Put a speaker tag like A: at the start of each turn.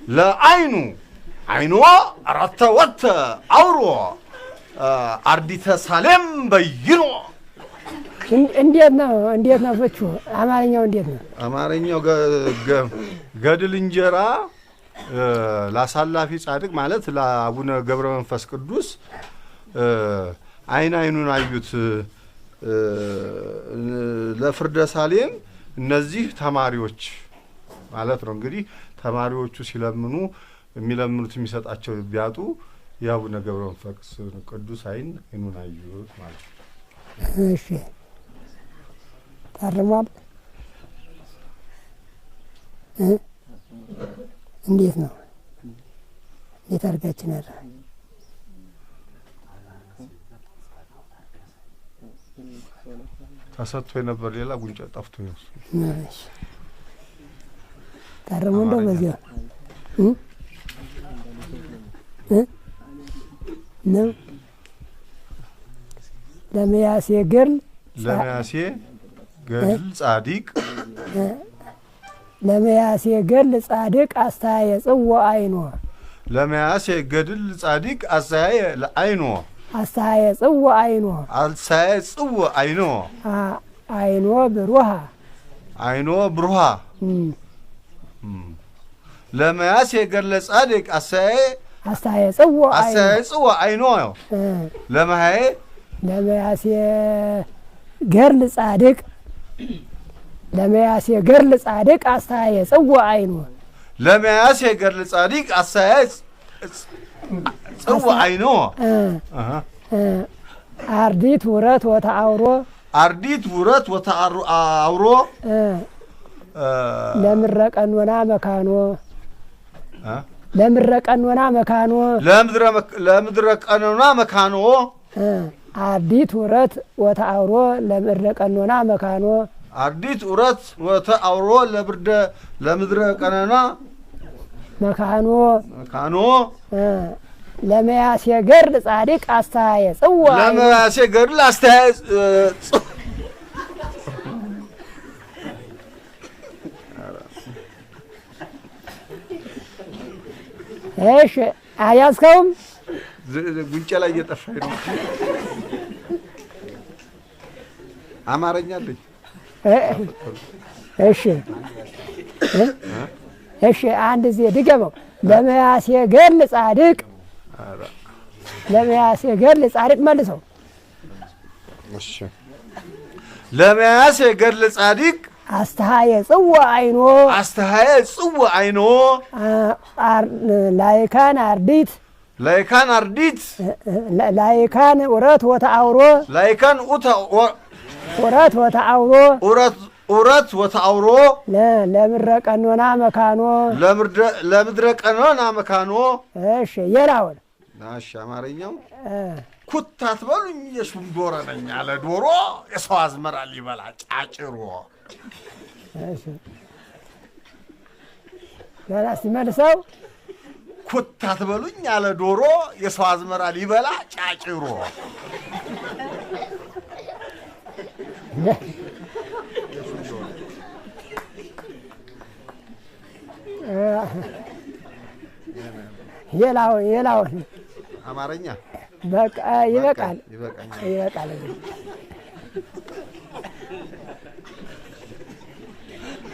A: ለአይኑ አይኖ አራተወተ አውሮ አርዲተ ሳሌም በይኖ
B: እንዴት ነው ፍቹ? አማርኛው እንዴት ነው?
A: አማርኛው ገድል እንጀራ ላሳላፊ ጻድቅ ማለት ለአቡነ ገብረ መንፈስ ቅዱስ አይኑን አዩት ለፍርደ ሳሌም እነዚህ ተማሪዎች ማለት ነው። እንግዲህ ተማሪዎቹ ሲለምኑ የሚለምኑት የሚሰጣቸው ቢያጡ የአቡነ ገብረ መንፈስ ቅዱስ አይኑን አዩት ማለት ነው።
B: እሺ ታርሟል። እንዴት ነው? እንዴት አድርጋችን አረ
A: ተሰጥቶ የነበር ሌላ ጉንጫ ጠፍቶ ነው።
B: እሺ ታርሙ እንደው በዚያ ነው ለመያሴ ገድል
A: ጻድቅ
B: ለመያሴ ገድል ጻድቅ አስተያየ ጽዋ አይኖ
A: ለመያሴ ገድል ጻድቅ አስተያየ ለአይኖ
B: አስተያየ ጽዋ አይኖ
A: አስተያየ ጽዋ አይኖ
B: አይኖ ብሩሃ
A: ለመያሴ ገድል ጻድቅ
B: አስተያየ ጽዋ
A: አይኖ
B: ለመያሴ ገድል ጻድቅ ለመያሴ ገድል ጻድቅ አስተያየ ጽዋ አይኖ
A: ለመያሴ ገድል ጻድቅ አስተያየ ጽዋ አይኖ
B: አርዲት ውረት ወተአውሮ ለምረቀኖና መካኖ አርዲት ውረት ወተአውሮ ለምረቀኖና መካኖ ለመያሴ ገድል ጻድቅ አስተያየ ጽዋ
A: ለመያሴ ገድል አስተያየ
B: እሺ አያዝከውም?
A: ጉንጫ ላይ እየጠፋኝ ነው። አማርኛ አለኝ።
B: እሺ አንድ ጊዜ ድገመው። ለመያሴ ገድል ጻድቅ መልሰው።
A: እሺ ለመያሴ ገድል ጻድቅ
B: አስተያየ ጽዋ አይኖ ላይካን አርዲት ላይካን ውረት ወተአውሮ ለምረቀኖና መካኖ እሺ የላውን
A: ናሽ አማርኛው ኩት አትበሉኝ የሹም ዶሮ ነኝ አለ ዶሮ የሰው አዝመራ ሊበላ ጫጭሮ
B: እሺ ለራስ መልሰው
A: ኩት አትበሉኝ አለ ዶሮ የሰው አዝመራ ሊበላ ጫጭሮ
B: የላውን
A: አማርኛ
B: በቃ ይበቃል።